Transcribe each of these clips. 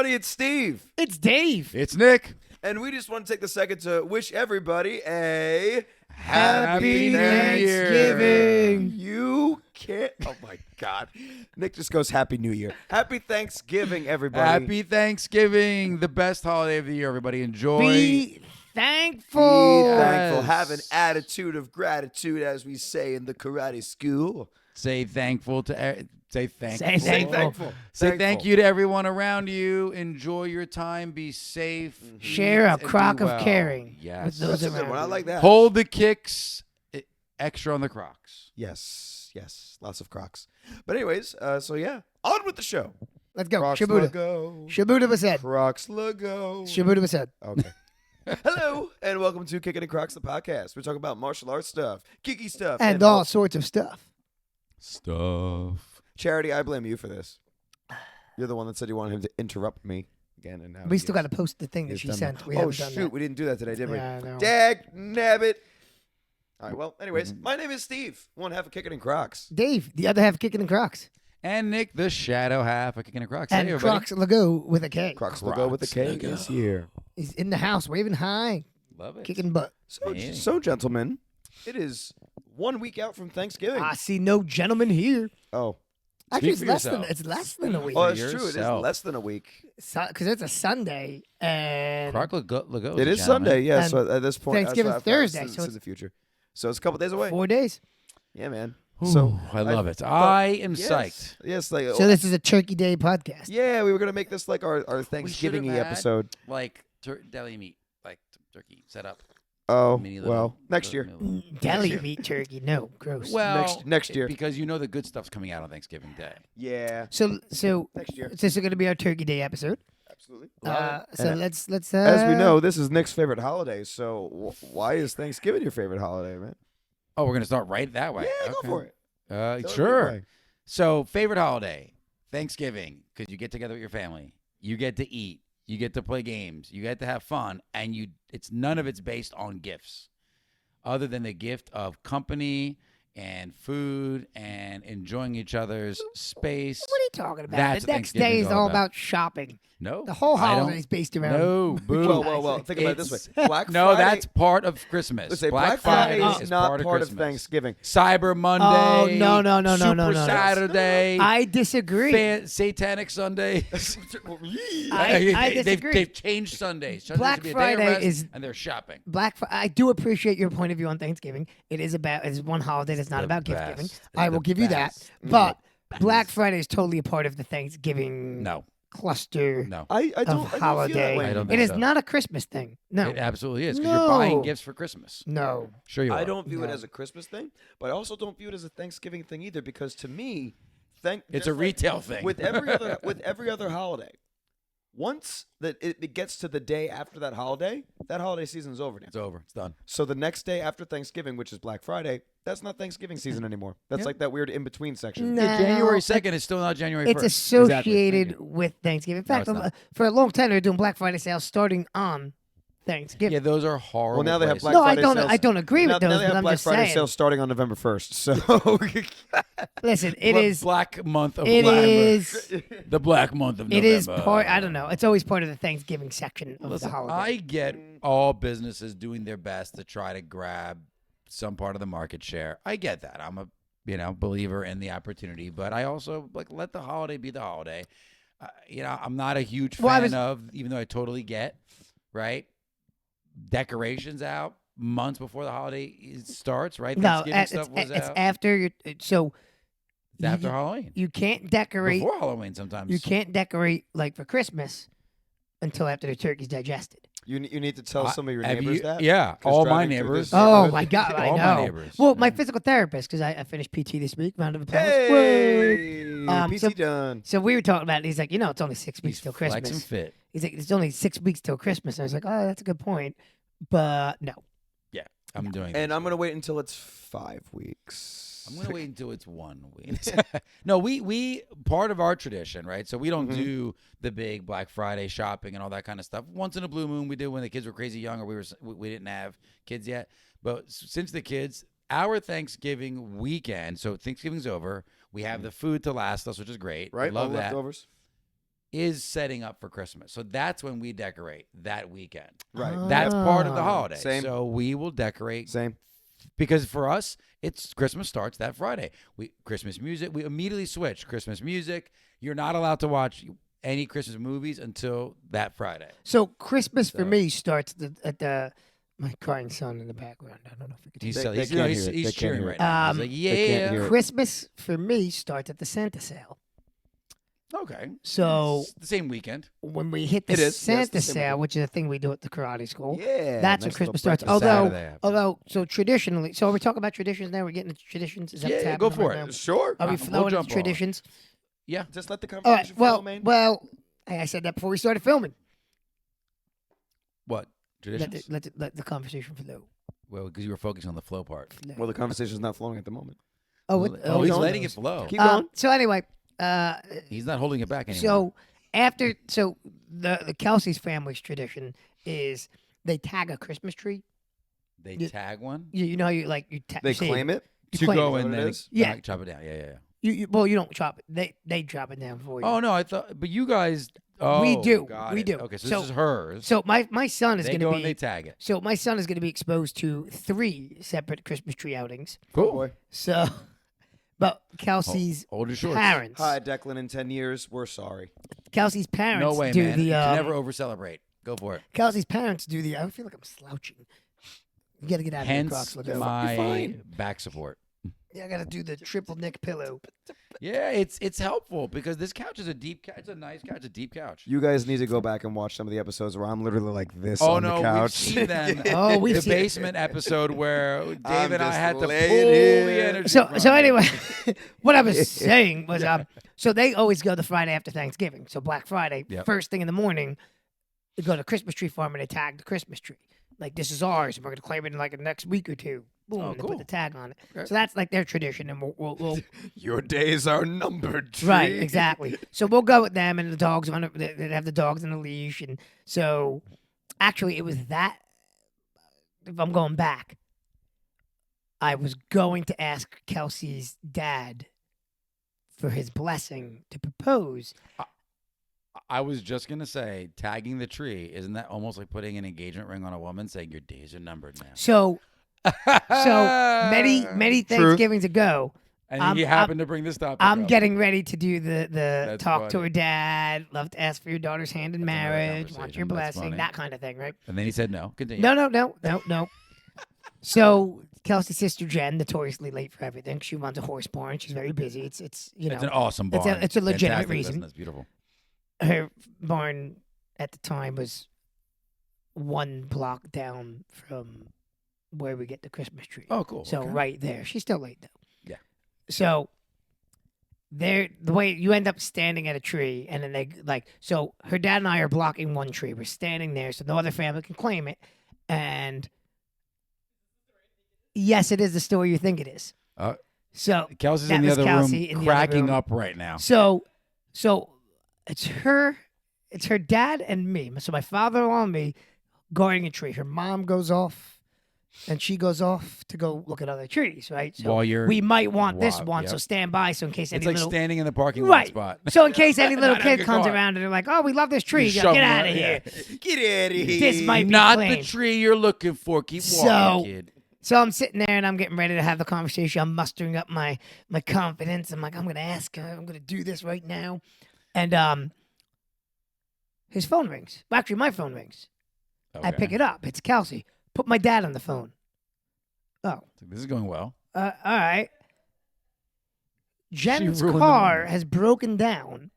everybody. It's Steve. It's Dave. It's Nick. And we just want to take a second to wish everybody a Happy Thanksgiving. You can't. Oh, my God. Nick just goes, Happy New Year. Happy Thanksgiving, everybody. Happy Thanksgiving. The best holiday of the year, everybody. Enjoy. Be thankful. Be thankful. Yes. Have an attitude of gratitude, as we say in the karate school. Say thankful to... Say thankful. Say thankful. Say thank you to everyone around you. Enjoy your time. Be safe. Share eat, a and crock do of well. caring. Yes. With those That's a good around one. I you. like that. Hold the kicks extra on the Crocs. Yes. Lots of Crocs. But anyways, so yeah, on with the show. Let's go. Crocs Shabuda. Lego. Shabuda was said. Crocs Lego. Shabuda was said. Okay. Hello, and welcome to Kickin In Crocs, the podcast. We talk about martial arts stuff, geeky stuff, And all sorts of stuff. Charity, I blame you for this. You're the one that said you wanted him to interrupt me again, and now We still got to post the thing that he's she done sent. that. We Oh haven't done shoot, that. we didn't do that today, did we? Yeah, I know. Dag nabbit. All right. Well, anyways, my name is Steve. One half of Kickin In Crocs. Dave, the other half kicking in Crocs. And Nick, the shadow half of Kickin' In Crocs. And Hey, everybody. Crocs Lego with a K. Crocs Lego with the K Lego. is here. He's in the house, waving high, Love it. kicking butt. Hey. So, gentlemen, it is 1 week out from Thanksgiving. I see no gentleman here. Oh, Actually, Speak it's for less than yourself. it's less than a week. oh, For that's true. It is yourself. less than a week. Because it's a Sunday and Croc Lego. It is Sunday, yeah. And So at this point, Thanksgiving's that's why I thought Thursday, It's so in the future. So it's a couple days away. 4 days. Yeah, man. Ooh, So I love it. thought- I am yes, psyched. Yes, like So this is a Turkey Day podcast. yeah, we were gonna make this like our Thanksgiving have had- episode. Like deli meat, like turkey set up. Oh, Mini little- well, next year. little- Deli meat turkey. No, gross. Well, Next year. because you know the good stuff's coming out on Thanksgiving Day. Yeah, So next year. this is going to be our Turkey Day episode. Absolutely. So And let's as we know, this is Nick's favorite holiday. So why is Thanksgiving your favorite holiday, man? Oh, we're gonna start right that way. Yeah, go Okay. for it. Tell me Sure. why. So, favorite holiday, Thanksgiving, because you get together with your family, you get to eat, you get to play games, you get to have fun, and none of it's based on gifts, other than the gift of company and food and enjoying each other's space. What are you talking about? That's The what next day Thanksgiving's is all all about. about shopping. No, The whole I don't- holiday is based around. No, boo. Well. Think about it this way. Black No, Friday. that's part of Christmas. Let's say Black Friday Friday is not part of Christmas. Thanksgiving. Cyber Monday. Oh, no, Super Saturday. I disagree. Satanic Sunday. I They've disagree. changed Sundays. Sundays Black should be a day of Friday rest, is- and they're shopping. I do appreciate your point of view on Thanksgiving. It's one holiday that's not the about gift best. giving. It's I will the give you that. best. But Black Friday is totally a part of the Thanksgiving No, cluster no. I don't of feel that holiday. way. I don't It think is so. not a Christmas thing. No. It absolutely is because you're buying No. gifts for Christmas. No. Sure you are. I don't view it No. as a Christmas thing, but I also don't view it as a Thanksgiving thing either. Because to me, It's just a like retail thing. with every other holiday. Once that it gets to the day after that holiday season's over now. It's over. It's done. So the next day after Thanksgiving, which is Black Friday, that's not Thanksgiving season anymore. That's Yeah. like that weird in between section. No. January 2nd is still not January 1st. It's associated with Thanksgiving. In fact, it's not. for a long time, they were doing Black Friday sales starting on Thanksgiving. Yeah, those are horrible. Well, now they have places. Black No, I Friday don't. sales. I don't agree now, with those. now they But have I'm Black just Friday saying. sales starting on November 1st. So Listen, it Bla- is. Black month of It November. is. The Black month of It November. is part. I don't know. It's always part of the Thanksgiving section of Listen, the holiday. I get all businesses doing their best to try to grab some part of the market share. I get that. I'm a believer in the opportunity, but I also let the holiday be the holiday. I'm not a huge fan of, even though I totally get, right? Decorations out months before the holiday starts, right? No, Thanksgiving it's, stuff was it's out. after your. So It's after you- Halloween. you can't decorate. Before Halloween sometimes. You can't decorate like for Christmas until after the turkey's digested. you need to tell some of your Have neighbors you- that. Yeah, 'Cause all my driving through neighbors. this Oh neighborhood- my God, I All know. my neighbors. Well, my physical therapist, because I finished PT this week. Round of applause. Woo. Hey, Um, PT done. So we were talking about it. He's like, it's only 6 weeks He's till flex Christmas. and fit. He's like, it's only 6 weeks till Christmas. And I was like, oh, that's a good point. But no. Yeah, I'm doing And that. I'm gonna wait until it's 5 weeks. I'm gonna wait until it's 1 week. No, we part of our tradition, right? So we don't Mhm. do the big Black Friday shopping and all that kind of stuff. Once in a blue moon, we did when the kids were crazy young, or we didn't have kids yet. But since the kids, our Thanksgiving weekend, so Thanksgiving's over, we have the food to last us, which is great. Right? Love All that. leftovers. is setting up for Christmas. So that's when we decorate that weekend. Right. That's part of the Ah. holiday. Same. So we will decorate Same. because for us, it's Christmas starts that Friday. Christmas music. We immediately switch Christmas music. You're not allowed to watch any Christmas movies until that Friday. So Christmas for So- me starts at the my crying son in the background. I don't know if we can. He's, They- so- they he's, can't no, hear he's, it. he's They can't cheering hear right it. now. He's Um, like, They can't yeah. hear it. Christmas for me starts at the Santa sale. Okay. So It's the same weekend. when we hit the It is. Yes, Santa the same sale, weekend. which is a thing we do at the karate school, Yeah. that's when nice Christmas little starts. breakfast. Saturday. So traditionally, so are we talking about traditions now? We're getting into traditions. Is that what's Yeah, happening go for right it. now? Sure. Are we We'll flowing jump into on it. traditions? Yeah. Just let the All right. conversation flow, Well, man. well, hey, I said that before we started filming. What? Traditions? Let the conversation flow. Well, because you were focusing on the flow part. Well, the conversation's not flowing at the moment. Oh, Oh, he's going. letting it flow. Keep going. So anyway, He's not holding it back anymore. so after the Kelsey's family's tradition is they tag a Christmas tree. They you- tag one You know you like you tag. They claim it. You to claim go it. Is that and what it then is? Yeah. chop it down. Yeah. Well, you don't chop it. They chop it down for you. Oh no, I thought, but you guys. Oh, We do. got We it. do. Okay, so So- this is hers. So my son is they going go to and they be tag it. so my son is going to be exposed to 3 separate Christmas tree outings. Oh, boy. So, but Kelsey's Hold your shorts. parents, Hi, Declan. In 10 years, we're sorry. Kelsey's parents No way, do man. the You can never over celebrate. Go for it. Kelsey's parents do the. I feel like I'm slouching. You got to get out of your Crocs. Hence Look at my fine. back support. Yeah, I got to do the triple neck pillow. Yeah, it's helpful because this couch is a deep couch. It's a nice couch. It's a deep couch. You guys need to go back and watch some of the episodes where I'm literally like this Oh on no, the couch. we've seen them. Oh, we've the seen it. basement episode where Dave I'm and I just had to pull laying the here. energy. So from so it. anyway, what I was saying was so they always go the Friday after Thanksgiving. So Black Friday, Yep. first thing in the morning, they go to Christmas tree farm and they tag the Christmas tree. Like this is ours, and we're gonna claim it in like the next week or two. Boom, Oh, and they cool. put the tag on it. Okay. So that's like their tradition, and we'll Your days are numbered. Tree. right, exactly. So we'll go with them, and the dogs they have the dogs on a leash, and so actually it was that. If I'm going back, I was going to ask Kelsey's dad for his blessing to propose. I was just gonna say, tagging the tree, isn't that almost like putting an engagement ring on a woman, saying your days are numbered now? So many Thanksgivings ago, And I'm- he happened to bring this topic. I'm up. getting ready to do the That's talk to funny. her dad. Love to ask for your daughter's hand in That's another marriage. Want conversation. your That's blessing, funny. that kind of thing, right? And then he said no. Continue. No. So Kelsey's sister Jen, notoriously late for everything. She runs a horse barn. She's very busy. It's you know It's an awesome it's barn. a- it's a legitimate Fantastic reason. business. Beautiful. her barn at the time was 1 block down from where we get the Christmas tree. Oh, cool. So okay. right there. She's still late though. Yeah. So there, the way you end up standing at a tree, and then they like, so her dad and I are blocking one tree. We're standing there, so no other family can claim it. And yes, it is the story you think it is. So Kelsey's that in the was other Kelsey in room, the other cracking room. up right now. So it's her dad and me. So my father-in-law and me guarding a tree. Her mom goes off, and she goes off to go look at other trees, right? So While you're, we might want this Wow, one, yep. so stand by. So in case it's any like little, standing in the parking lot Right. spot. so in case any little Not having kid a comes car. around and they're like, "Oh, we love this tree," You you go, shove get them out of out, here. yeah. Get out of here. This might be Not claimed. the tree you're looking for. Keep walking, So- kid. So I'm sitting there and I'm getting ready to have the conversation. I'm mustering up my confidence. I'm like, I'm gonna ask her. I'm gonna do this right now, and his phone rings. Well, actually, my phone rings. I Okay. pick it up. It's Kelsey. Put my dad on the phone. Oh, This is going well. all right. Jen's ruined the car moment. has broken down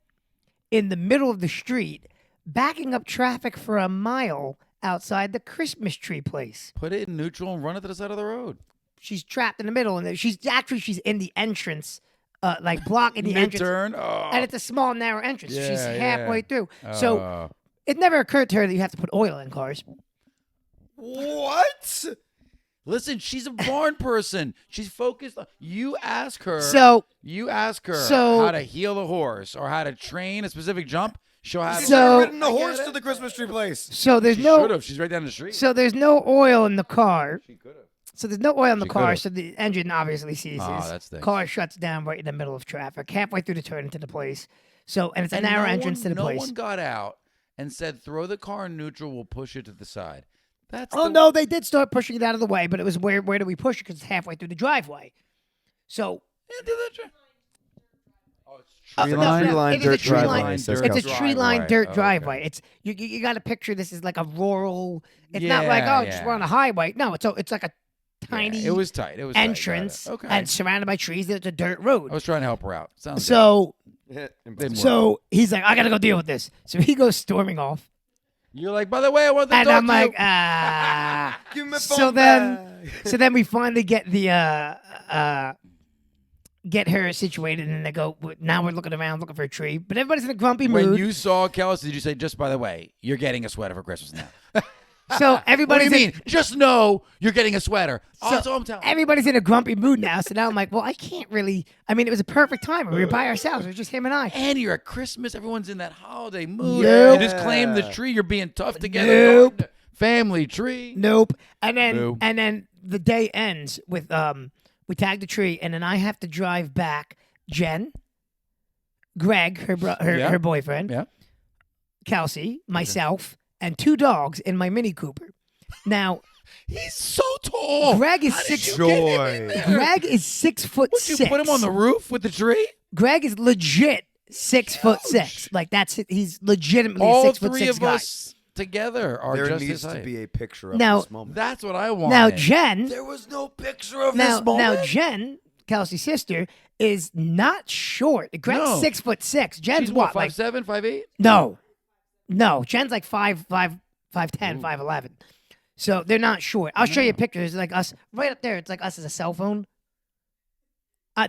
in the middle of the street, backing up traffic for a mile outside the Christmas tree place. Put it in neutral and run it to the side of the road. She's trapped in the middle, and she's in the entrance, like blocking the entrance. Mid-turn. Oh. And it's a small, narrow entrance. She's Yeah, halfway yeah. through. So Oh. it never occurred to her that you have to put oil in cars. What? Listen, she's a barn person. She's focused. You ask her. So how to heal a horse or how to train a specific jump. She'll have. She's So- ridden the I get horse it. to the Christmas tree place. so there's She no should have. She's right down the street. so there's no oil in the car. She could have. So there's no oil in the She car, could've. so the engine obviously seizes. Oh, that's the Car shuts down right in the middle of traffic, halfway through the turn into the place. So, and it's a And narrow no entrance one, to the no place. one got out and said, "Throw the car in neutral. We'll push it to the side." That's Oh the, no, they did start pushing it out of the way, but it was where do we push it? Because it's halfway through the driveway. So Oh, it's It's tree like a line. tree-lined It is a dirt tree driveway, line. says It's a Kelsey. tree-lined dirt Okay. driveway. It's you got to picture this as like a rural. It's not like Yeah, just we're on a highway. No, it's like a tiny Yeah, it was tight. It was tight. Got it. entrance Okay. and surrounded by trees. It's a dirt road. I was trying to help her out. Sounds So Didn't work. so he's like, I gotta go deal with this. So he goes storming off, good. You're like, by the way, I want to and talk I'm to you. like, ah. Give me my So phone then- back. So then we finally get the get her situated, and they go. Now we're looking around looking for a tree, but everybody's in a grumpy When mood. you saw Kelsey, did you say, just by the way, you're getting a sweater for Christmas now? So What do everybody's you mean? Just know you're getting a sweater. Oh, So that's all I'm telling you. everybody's in a grumpy mood now. So now I'm like, well, I can't really. I mean, it was a perfect time. We were by ourselves. It was just him and I. And you're at Christmas. Everyone's in that holiday mood. Nope. You just claim the tree. You're being tough together. Nope. Going to Family tree. Nope. And Boo. then the day ends with we tag the tree, and then I have to drive back. Jen, Greg, Yeah. her boyfriend, Yeah. Kelsey, myself, and 2 dogs in my Mini Cooper. Now, He's so tall. Greg is How did six. you get him in Joy. there? Greg is 6'6". Would you put him on the roof with the tree? Greg is legit 6'6". Like that's it. He's legitimately All a 6'6" three of guy. us together are There just needs his height. to be a picture of Now- this moment. That's what I want. Now Jen, There was no picture of now this moment. Jen, Kelsey's sister, is not short. Greg's No. 6'6". Jen's She's what? Like 5'7", 5'8"? no. Jen's like 5'10", 5'11". So they're not short. I'll show you a picture. It's like us right up there. It's like us as a cell phone.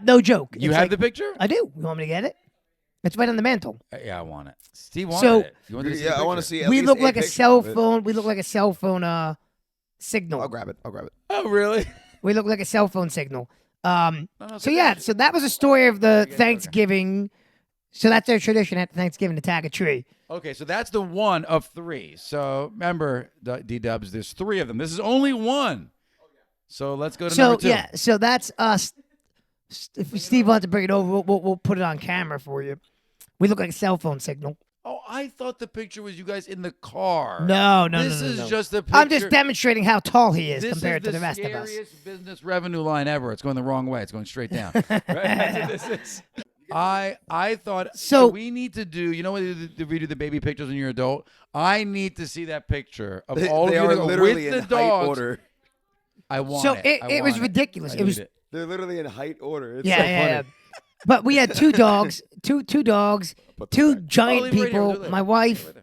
No joke. You It's have like- the picture? I do. You want me to get it? It's right on the mantle. Yeah, I want it. Steve wanted So- it. You want to see Yeah, the I want to picture? see. At We least look like a picture cell of it. phone. We look like a cell phone signal. I'll grab it. I'll grab it. Oh, really? We look like a cell phone signal. No, So yeah, so that was a story of the Okay. Thanksgiving. So that's their tradition at Thanksgiving to tag a tree. Okay, so that's the one of 3. So remember, D-Dubs, there's 3 of them. This is only one. So let's go to So number 2. yeah, so that's us. If Steve wants to bring it over, we'll put it on camera for you. We look like a cell phone signal. Oh, I thought the picture was you guys in the car. No. This no, is no. just a picture. I'm just demonstrating how tall he is This compared is to the rest of us. scariest business revenue line ever. It's going the wrong way. It's going straight down. Right? That's what this is. I thought So- we need to do. You know when we do the baby pictures when you're an adult? I need to see that picture of all They of you are that go literally with in the height dogs. order. I want So it. I it was want ridiculous. I It was need They're literally in height order. It's yeah, so yeah, funny. yeah. But we had 2 dogs, two dogs, Put them 2 back. giant leave it right here, we'll people. do it later. My wife.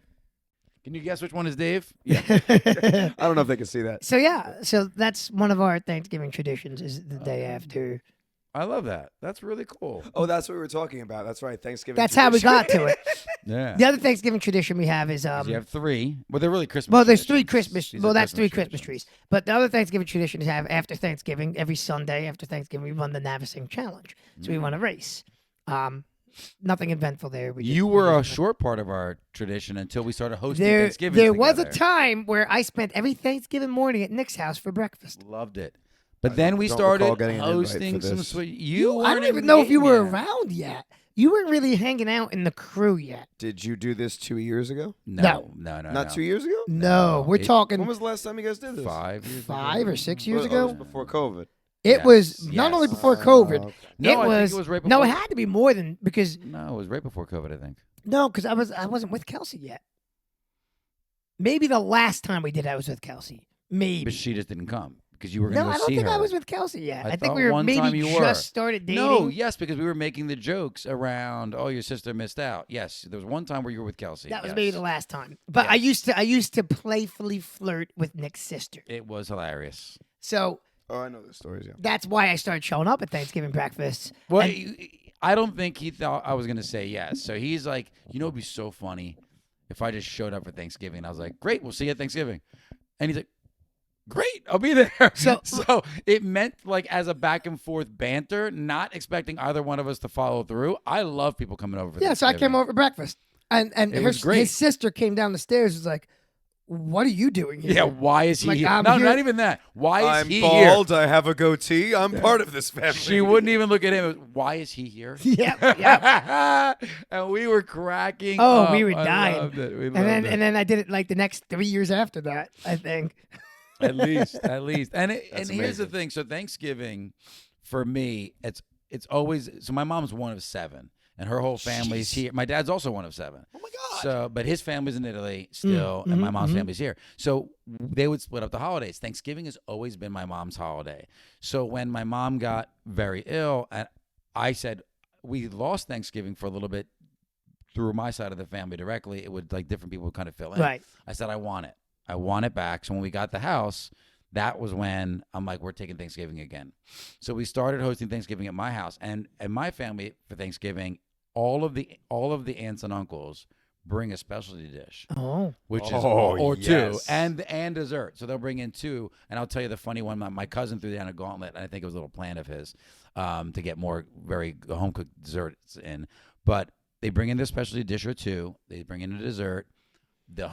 Can you guess which one is Dave? Yeah. I don't know if they can see that. So yeah, so that's one of our Thanksgiving traditions is the day after. I love that. That's really cool. Oh, that's what we were talking about. That's right. Thanksgiving. That's how we tradition. got to it. Yeah. The other Thanksgiving tradition we have is You have 3. Well, they're really Christmas. well, there's 3 traditions. Christmas. These Well, are that's 3 Christmas traditions. trees. But the other Thanksgiving tradition is have after Thanksgiving, every Sunday after Thanksgiving, we run the Navasing Challenge. So we run a race. Nothing eventful there. We just- You we were a just- short part of our tradition until we started hosting There, Thanksgiving. there was a together. time where I spent every Thanksgiving morning at Nick's house for breakfast. Loved it. But I then we don't started recall getting an invite hosting for some this. sweet. I don't even know if you were around yet. You weren't really hanging out in the crew yet. Did you do this 2 years ago? No. Not 2 years ago? No, we're It- talking When was the last time you guys did this? 5 years. 5 or 6 years Oh, ago. it was before COVID. It Yes, was not only yes. before COVID. okay. No, I think was, it was right no, it before- had to be more than because No, it was right before COVID. I think. no, because I wasn't with Kelsey yet. Maybe the last time we did, I was with Kelsey. Maybe. But she just didn't come because you were going to No, go I don't see think her. I was with Kelsey yet. I I think thought we were one time maybe you were. just started dating. No, yes, because we were making the jokes around. Oh, your sister missed out. Yes, there was one time where you were with Kelsey. that was yes. maybe the last time. But I used to playfully flirt with Nick's sister. It was hilarious. So Oh, I know the stories, yeah. that's why I started showing up at Thanksgiving breakfasts. Well, And- I don't think he thought I was going to say yes. So he's like, it'd be so funny if I just showed up for Thanksgiving. And I was like, great, we'll see you at Thanksgiving. And he's like, great, I'll be there. So- So it meant like as a back and forth banter, not expecting either one of us to follow through. I love people coming over for Yeah, so I Thanksgiving. came over for breakfast. And It was great. his sister came down the stairs and was like, what are you doing here? Yeah, why is he Like, here? I'm No, here- not even that. Why is I'm he bald. I have a goatee. I'm part of this family. here? She wouldn't even look at him. Why is he here? Yeah. And we were cracking Oh, up. we were I dying. loved it. We And loved then it. and then I did it like the next 3 years after that, I think. At least. And That's here's the amazing. thing. So Thanksgiving, for me, it's always. So my mom's one of 7, and her whole family's Jeez. here. My dad's also one of 7. Oh my God. So, but his family's in Italy still, and my mom's family's here. So they would split up the holidays. Thanksgiving has always been my mom's holiday. So when my mom got very ill, and I said we lost Thanksgiving for a little bit through my side of the family directly. It would like different people would kind of fill in. Right. I said I want it. I want it back. So when we got the house, that was when I'm like, we're taking Thanksgiving again. So we started hosting Thanksgiving at my house, and my family for Thanksgiving, all of the aunts and uncles bring a specialty dish, Oh. which is Oh, or two, yes. and dessert. So they'll bring in 2, and I'll tell you the funny one. My cousin threw down a gauntlet, and I think it was a little plan of his to get more very home cooked desserts in. But they bring in their specialty dish or 2. They bring in a dessert. The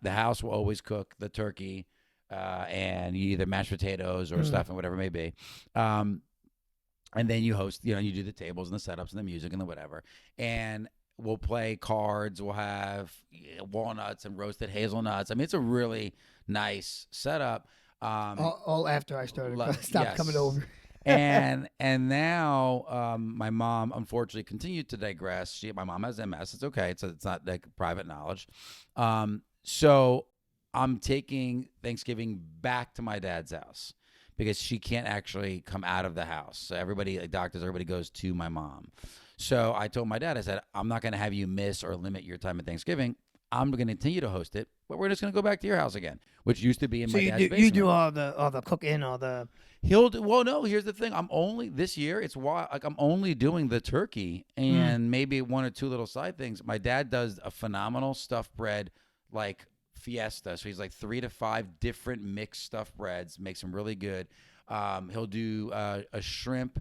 house will always cook the turkey, and either mashed potatoes or stuffing, whatever it may be. And then you host, you do the tables and the setups and the music and the whatever. And we'll play cards. We'll have walnuts and roasted hazelnuts. I mean, it's a really nice setup. All after I started. Stop Yes. coming over. and now my mom unfortunately continued to digress. My mom has MS. It's okay. It's not like private knowledge. So I'm taking Thanksgiving back to my dad's house because she can't actually come out of the house. So everybody, like doctors, everybody goes to my mom. So I told my dad, I said, I'm not going to have you miss or limit your time at Thanksgiving. I'm going to continue to host it, but we're just going to go back to your house again, which used to be in So my you dad's do basement. you do all the cooking, all the He'll do, well, no, here's the thing. I'm only this year. It's why I'm only doing the turkey and maybe 1 or 2 little side things. My dad does a phenomenal stuffed bread, like fiesta. So he's like 3 to 5 different mixed stuffed breads, makes them really good. He'll do a shrimp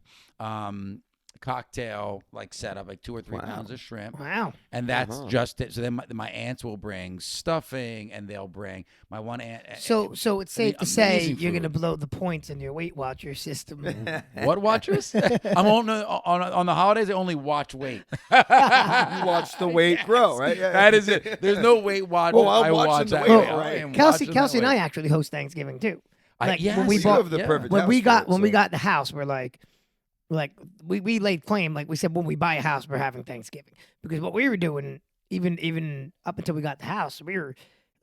cocktail like setup, like 2 or 3 pounds of shrimp. wow. And that's just it. So then my aunts will bring stuffing, and they'll bring my one aunt. So it's safe to say amazing you're food. gonna blow the points in your Weight Watcher system. What watchers? I'm on the holidays. I only watch weight. You watch the weight grow, right? Yeah. That is it. There's no weight watch. Well, I'm I watching watch the that. weight, I right? am Kelsey watching that and I weight. actually host Thanksgiving too. Like yes. when we You bought have the yeah. perfect when house we for got it, when we so- got the house, we're like we laid claim, like we said, when we buy a house, we're having Thanksgiving, because what we were doing, even up until we got the house, we were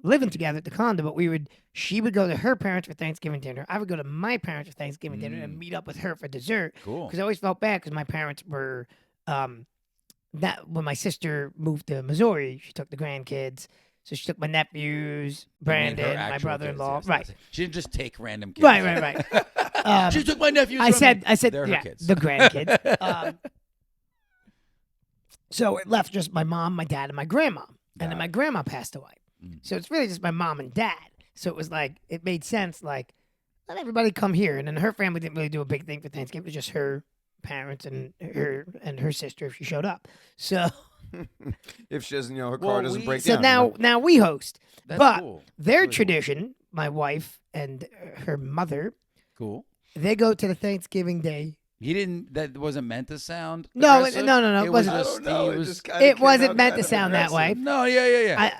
living together at the condo, but she would go to her parents for Thanksgiving dinner, I would go to my parents for Thanksgiving dinner and meet up with her for dessert. Cool. Because I always felt bad because my parents were that when my sister moved to Missouri, she took the grandkids. So she took my nephews, You mean her Brandon, my actual brother-in-law. kids, yes, Right. that's it. She didn't just take random kids. Right. She took my nephews. I from said, me. They're yeah, her kids. the grandkids. So it left just my mom, my dad, and my grandma. And then my grandma passed away. So it's really just my mom and dad. So it was like, it made sense, like, let everybody come here. And then her family didn't really do a big thing for Thanksgiving. It was just her parents and her sister if she showed up. So If she doesn't, her Well, car doesn't we- break so down. now we host. That's but cool. their Really cool. tradition, my wife and her mother, Cool. they go to the Thanksgiving Day. He didn't. That wasn't meant to sound. No, aggressive. no, it was wasn't. I just. don't know. He It was- just kinda It came wasn't out meant kind to of sound that way. aggressive. No, yeah. I,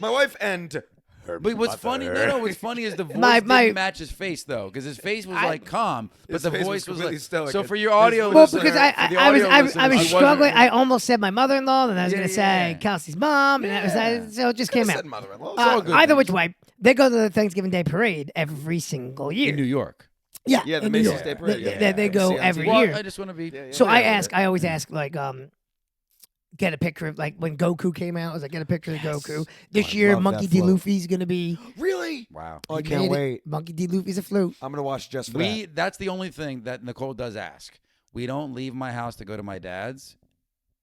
My wife and her But what's funny? mother. No, what's funny is the voice My- didn't match his face though, because his face was I- like calm, but His the face was voice was completely like. stoic. So for your His audio, voice well, was listener, because for the I was audio I listeners, was he wasn't- struggling. I almost said my mother-in-law, and I was Yeah, going to say yeah. Kelsey's mom, and that was so it just came I out. said mother-in-law. all good Either things. which way, they go to the Thanksgiving Day parade every single year. in New York. Yeah, Yeah, the in New Macy's York. Day Parade, They, yeah. they go See on every TV. Well, year. I just want to be. So Yeah, I always ask, like, get a picture of, like, when Goku came out, I was like, get a picture of Goku. This I year, love Monkey that D. float. Luffy's going to be. Really? Wow. Oh, I he can't made it. wait. Monkey D. Luffy's a flute. I'm gonna watch just for that. That's the only thing that Nicole does ask. We don't leave my house to go to my dad's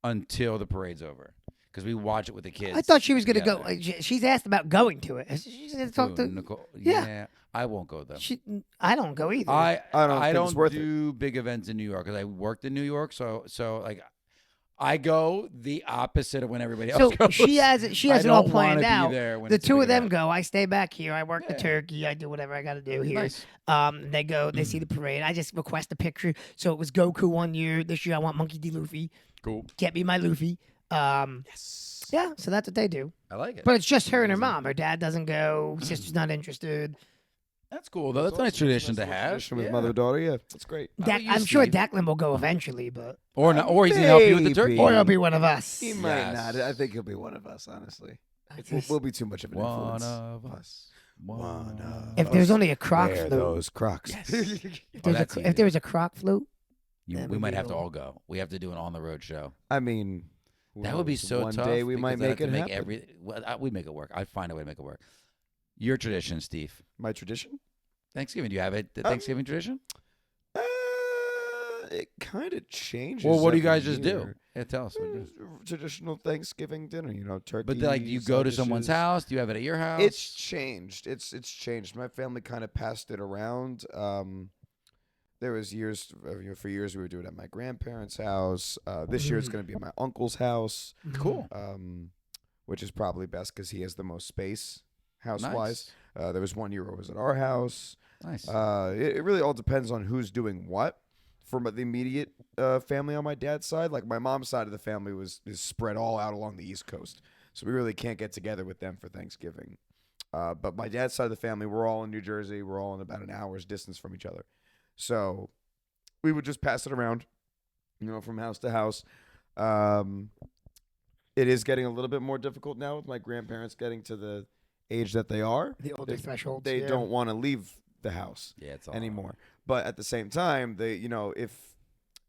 until the parade's over, because we watch it with the kids. I thought she was going to go. together. She's asked about going to it. She's going to talk Who, to. Nicole. Yeah. Yeah, I won't go though. I don't go either. I I don't think it's worth it. do big events in New York because I worked in New York, so like I go the opposite of when everybody else So goes. she has I it all don't planned wanna be out. there when The it's a two big of them event. go. I stay back here. I work the Yeah. turkey. I do whatever I got to do here. Nice. They go. They see the parade. I just request a picture. So it was Goku one year. This year I want Monkey D. Luffy. Cool. Get me my Luffy. Yes. Yeah. So that's what they do. I like it. But it's just her and her mom. Her dad doesn't go. Sister's not interested. That's cool though. That's a nice tradition to have. Tradition with Yeah. mother-daughter, yeah. That's great. How about you, I'm sure Steve? Declan will go eventually, but Or not, or he's gonna help you with the Maybe. turkey. or he'll be one of us. He might Yes. not. I think he'll be one of us, honestly. Just- We'll be too much of an One influence. of us. One of If there's only a croc Wear flute, those Crocs. Yes. if Oh, there's that's a, easy. if there was a croc flute, You, That we would might be have to cool. all go. We have to do an on the road show. I mean, who That would be knows? so One tough. day we because might I'd make have to it make happen. we'd make it work. I'd find a way to make it work. Your tradition, Steve. My tradition? Thanksgiving. Do you have a Thanksgiving tradition? It kind of changes. Well, what do you every guys just do? year. Yeah, tell us. What you do. Traditional Thanksgiving dinner, turkey. But like, do you go to side someone's dishes. house? Do you have it at your house? It's changed. It's changed. My family kind of passed it around. There was years for years we would do it at my grandparents' house. This year it's going to be at my uncle's house. cool. Which is probably best because he has the most space house-wise. Nice. There was one year where it was at our house. Nice. It really all depends on who's doing what. For the immediate family on my dad's side, like my mom's side of the family is spread all out along the East Coast, so we really can't get together with them for Thanksgiving. But my dad's side of the family, we're all in New Jersey. We're all in about an hour's distance from each other, so we would just pass it around, from house to house. It is getting a little bit more difficult now with my grandparents getting to the age that they are. the older thresholds. They yeah. don't want to leave the house yeah, it's all anymore. But at the same time, if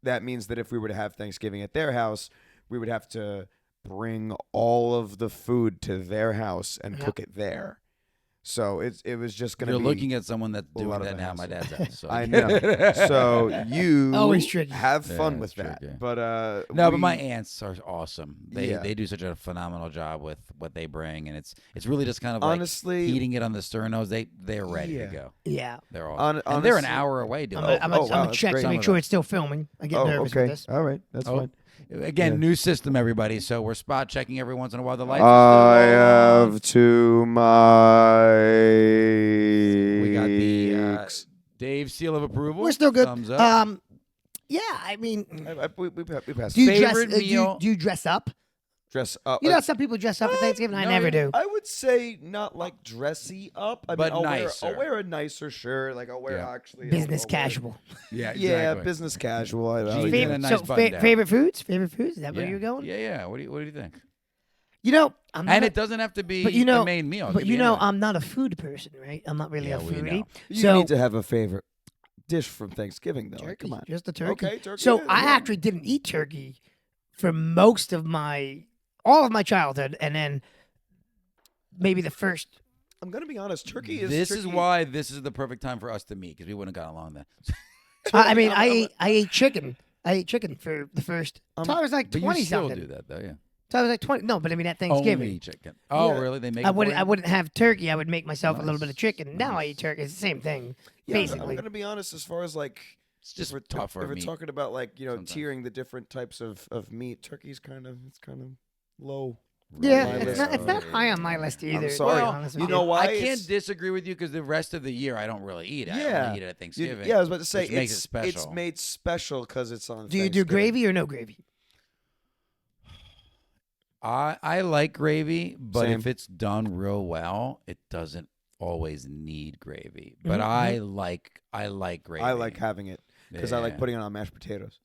that means that if we were to have Thanksgiving at their house, we would have to bring all of the food to their house and Yep. cook it there. So it was just going to You're be. looking at someone that's a doing lot of that now at my hassle. dad's house. So I know. So you Always tricky. have Yeah, fun it's with that. tricky. But No, but my aunts are awesome. Yeah. They do such a phenomenal job with what they bring, and it's really just kind of honestly, like heating it on the sternos. They're ready Yeah. to go. Yeah. They're awesome. On- and they're an honestly- hour away doing I'm it. gonna wow, that's check great. to Some make of sure them. it's still filming. I get oh, nervous okay. with this. All right. That's Oh, fine. Again, Yeah. new system, everybody. So we're spot checking every once in a while. The lights. I are still on. have two mics. We got the Dave seal of approval. We're still good. Thumbs up. Yeah. I mean, We passed. do you dress? Favorite meal? Do you dress up? Dress up. You know, some people dress up for Thanksgiving. I no, never yeah. do. I would say not like dressy up. I But mean, nicer. I'll wear a nicer shirt. Like I'll wear Yeah. actually Business I'll wear- casual. Yeah, Yeah, exactly. business casual. I Jeans know. and Favorite, a nice so button down. favorite foods? Favorite foods? Is that where Yeah. you're going? Yeah. What do you think? You know, I'm not. And it doesn't have to be but you know, the main meal. It But could you be know, anything. I'm not a food person, right? I'm not really Yeah, a we foodie. know. You So need to have a favorite dish from Thanksgiving, though. Like, turkey, come on. just a turkey. Okay, turkey. So yeah, I yeah. actually didn't eat turkey for most of all of my childhood, and then maybe the first. I'm gonna be honest. Turkey is. This is turkey- why this is the perfect time for us to meet because we wouldn't have gotten along then. I mean, I'm- I ate chicken. I ate chicken for the first. Until I was like But 20 you still something. do that though, yeah. So I was like 20. No, but I mean at Thanksgiving. Only chicken. Oh, Yeah. really? They make. I it for wouldn't. you? I wouldn't have turkey. I would make myself a little bit Nice. of chicken. Now I Nice. eat turkey. It's the same thing, Yeah, basically. I'm gonna be honest. As far as like, It's just if we're, tougher If we're meat. talking about like sometimes. tiering the different types of meat, turkey's kind of low. Yeah, my it's list. not. It's not high on my list either. to be sorry. honest with You know why? I can't It's- disagree with you because the rest of the year I don't really eat it. I Yeah. only eat it at Thanksgiving. Yeah, I was about to say which makes it it's special. made special because it's on. Do you do Thanksgiving. gravy or no gravy? I like gravy, but Same. if it's done real well, it doesn't always need gravy. But Mhm, I like gravy. I like having it because I like Yeah. putting it on mashed potatoes.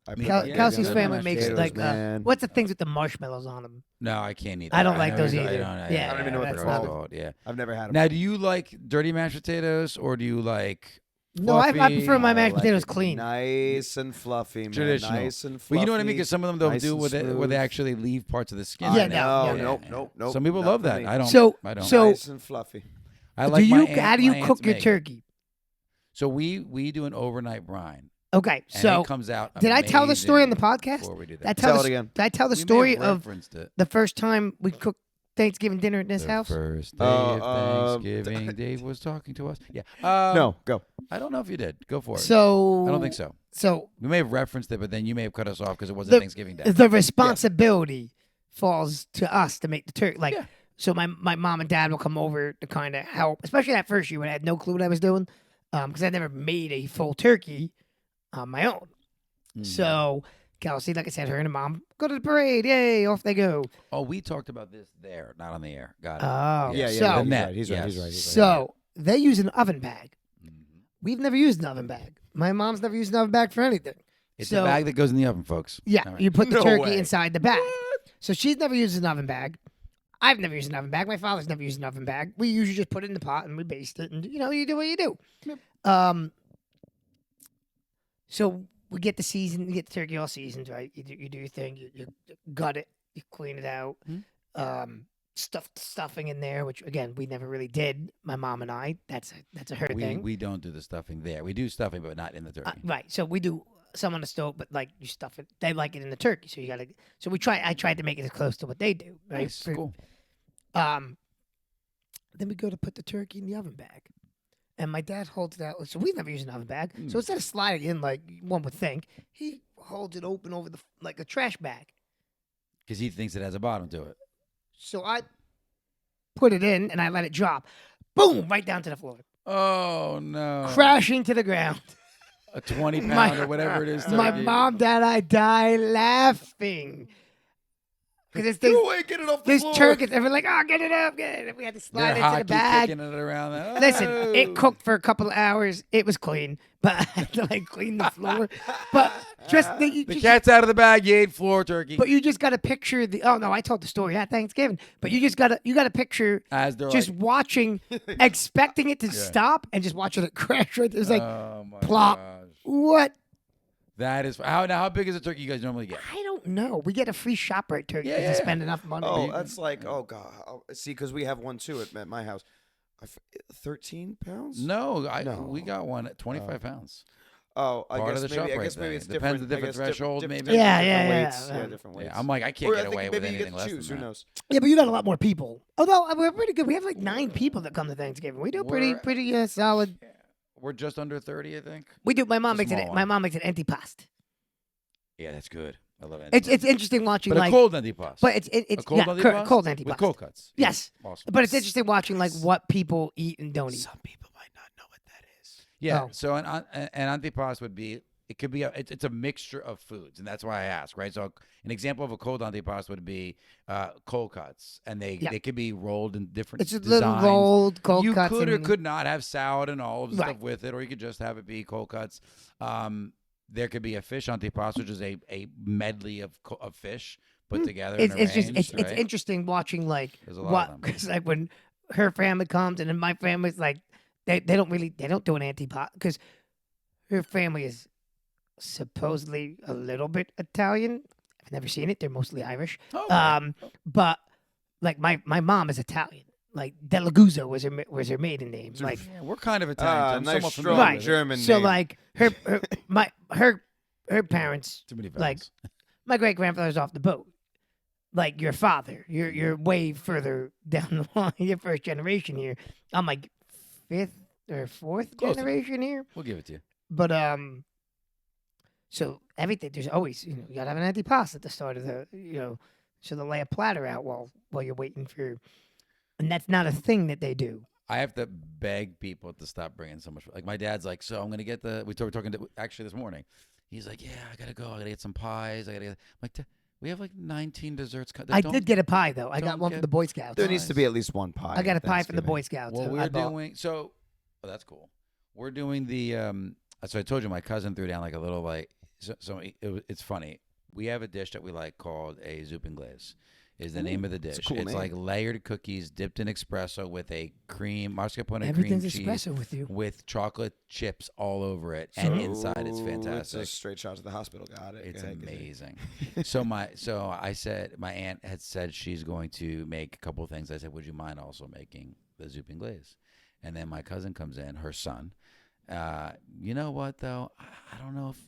I Me put too. Kel- Yeah, Kelsey's yeah, family mashed makes potatoes, like man. what's the things with the marshmallows on them? No, I can't eat. I don't that. like those never- either. I don't even know what that's they're not- called. Yeah. I've never had them. Now, do you like dirty mashed potatoes or do you like? No, I fluffy? prefer my I mashed like potatoes it clean. Nice and fluffy, man. Traditional. Nice and fluffy. Well, you know what I mean? Because some of them they'll nice do and with it where smooth. they actually leave parts of the skin. Yeah, in it. no, no, nope. Some people not love for that. me. I don't. So- I don't. so- Nice and fluffy. I like do my you? aunt- How do you my cook aunts your make it. turkey? So we do an overnight brine. Okay, And so it comes out. did I tell the story on the amazing podcast? Before we do Did I that, tell Tell the, it again. Did I tell the We may story have of referenced it. the first time we cooked Thanksgiving dinner at this The house? first day Uh, of Thanksgiving, Dave was talking to us. Yeah. No, go. I don't know if you did. Go for it. So I don't think so. So We may have referenced it, but then you may have cut us off because it wasn't Thanksgiving Day. the responsibility falls to us to make the turkey. Like, Yeah. so my mom and dad will come over to kind of help, especially that first year when I had no clue what I was doing, because I never made a full turkey on my own. So Kelsey, like I said, her and her mom go to the parade. Yay, off they go. Oh, we talked about this there, not on the air. Got it. Oh, Yeah, so, yeah, The net, he's right. He's right. He's right. So they use an oven bag. Mhm. We've never used an oven bag. My mom's never used an oven bag for anything. It's So- a bag that goes in the oven, folks. Yeah, All right. you put the No turkey way. inside the bag. So she's never used an oven bag. I've never used an oven bag. My father's never used an oven bag. We usually just put it in the pot and we baste it, and you do what you do. So we get the season, you get the turkey all seasoned, right? You do your thing. You gut it, you clean it out. Stuffing in there, which again we never really did. My mom and I. That's a her thing. We don't do the stuffing there. We do stuffing, but not in the turkey. Right. So we do some on the stove, but like you stuff it. They like it in the turkey, so you gotta. So I tried to make it as close to what they do. Right. Nice, cool. Then we go to put the turkey in the oven bag, and my dad holds it out. So we've never used an oven bag. So instead of sliding in like one would think, he holds it open over like a trash bag. Because he thinks it has a bottom to it. So I put it in and I let it drop. Boom! Right down to the floor. Oh no! Crashing to the ground. A 20-pound or whatever it is. My turkey. mom, dad, I die laughing. Because Go away, get it off the this floor. turkey, everyone's like, oh, get it up, get it up. We had to slide They're into the hockey bag. kicking it around. There. Listen, Oh. it cooked for a couple of hours. It was clean, but I had to like clean the floor. But The cat's out of the bag. You ate floor turkey. But you just got to picture the. Oh no, I told the story at Thanksgiving. But you got to picture As they're just like, watching, expecting it to stop, and just watching it crash right there. It was like, oh my plop. gosh. what? That is how big is a turkey you guys normally get? I don't know. We get a free ShopRite turkey Yeah, if you yeah. spend enough money. Oh, that's like, oh god. See, because we have one too at my house. 13 pounds? No, No. we got one at 25 pounds. Oh, I Part guess of the maybe. I ShopRite guess maybe thing. it's Depends different. the different I guess threshold, maybe. different Yeah, different yeah, weights. yeah. Yeah, different weights. Yeah, I'm like, I can't Or get I think away with maybe you anything get to less choose. than Who that. knows? Yeah, but you got a lot more people. Although we're pretty good. We have like 9 people that come to Thanksgiving. We do We're- pretty solid. We're just under 30, I think. We do. My mom It's a makes it. small My one. mom makes it antipasto. Yeah, that's good. I love it. It's interesting watching but like. a cold antipasto. But it's a cold yeah, antipasto? cold With antipasto. cold cuts. Yes. Awesome. But it's interesting watching like what people eat and don't eat. Some people might not know what that is. Yeah. Oh. So an antipasto would be, it could be it's a mixture of foods, and that's why I ask, right? So an example of a cold antipasto would be cold cuts, and they could be rolled in different It's a designs. little rolled cold You cuts. could or and- could not have salad and all of the Right. stuff with it, or you could just have it be cold cuts. There could be a fish antipasto, which is a medley of fish put together. It's and just arranged, it's right? interesting watching like There's a lot what of them. because like when her family comes and then my family's like they don't do an antipasto because her family is supposedly a little bit Italian. I've never seen it. They're mostly Irish. Oh, But like my mom is Italian. Like Delaguzzo was her maiden name. Like yeah, we're kind of Italian. so I'm Nice, somewhat strong familiar Right. with it. German so name. like her parents Too many like vowels. my great grandfather's off the boat. Like your father, you're way further down the line. You're first generation here. I'm like 5th or 4th Close to- generation here. We'll give it to you. But so everything there's always you gotta have an antipasto at the start of the so they'll lay a platter out while you're waiting for, and that's not a thing that they do. I have to beg people to stop bringing so much. Like my dad's like, so I'm gonna get we were talking to actually this morning. He's like, yeah, I gotta go. I gotta get some pies. I gotta get. I'm like, we have like 19 desserts. I did get a pie though. I got don't one from get the Boy Scouts. There needs to be at least one pie. I got a at pie from the Thanksgiving. Boy Scouts. Well, I we're bought. doing so. Oh, that's cool. We're doing the. So I told you my cousin threw down like a little like. It's funny. We have a dish that we like called a Zupen Glaze. Is the name of the dish. it's a cool It's name. like layered cookies dipped in espresso with a cream mascarpone Everything's cream cheese espresso with you. with chocolate chips all over it, and inside it's Ooh, fantastic. It's a straight shot to the hospital. Got it. It's Go ahead, continue. amazing. so I said my aunt had said she's going to make a couple of things. I said, would you mind also making the Zupen Glaze? And then my cousin comes in, her son. You know what though? I don't know if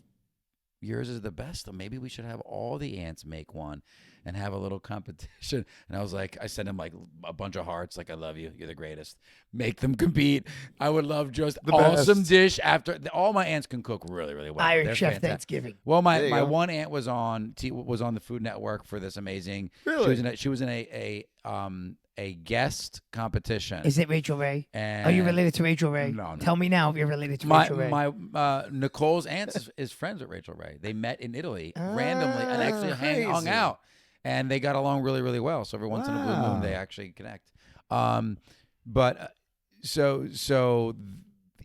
yours is the best. So maybe we should have all the aunts make one and have a little competition. And I was like, I sent him like a bunch of hearts. Like, I love you. You're the greatest. Make them compete. I would love just The awesome best. dish after. All my aunts can cook really, really well. Iron They're Chef fantastic. Thanksgiving. Well, There you my go. one aunt was on the Food Network for this amazing. Really? She was in a guest competition. Is it Rachel Ray? And Are you related to Rachel Ray? No, no. Tell me now if you're related to My Rachel Ray. Nicole's aunt is friends with Rachel Ray. They met in Italy randomly and actually hung crazy. out, and they got along really, really well. So every once in a blue moon, Wow. they actually connect. So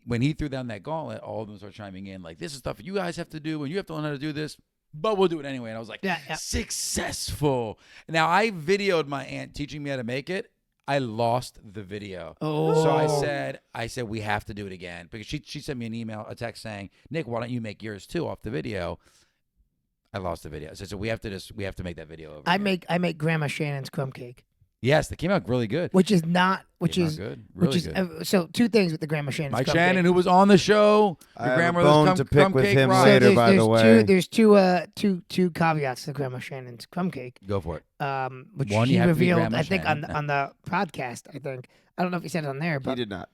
when he threw down that gauntlet, all of them started chiming in like, "This is stuff you guys have to do, and you have to learn how to do this." But we'll do it anyway. And I was like, Yeah, yeah. successful. Now, I videoed my aunt teaching me how to make it. I lost the video. Oh. So I said, we have to do it again. Because she sent me a text saying, Nick, why don't you make yours too off the video? I lost the video. I said, so we have to make that video over I again. make Grandma Shannon's crumb cake, Yes, that came out really good. which is not, which Came out is, good. Really which is. good. So two things with the Grandma Shannon's Mike crumb Shannon, cake. who was on the show, I your have a grandmother's bone crumb, to pick crumb with cake him rock. later, by the way. There's two caveats to Grandma Shannon's crumb cake. Go for it. Which One, you she have to be revealed, Grandma I think, Shannon. on the podcast. I think I don't know if he said it on there, He but did not.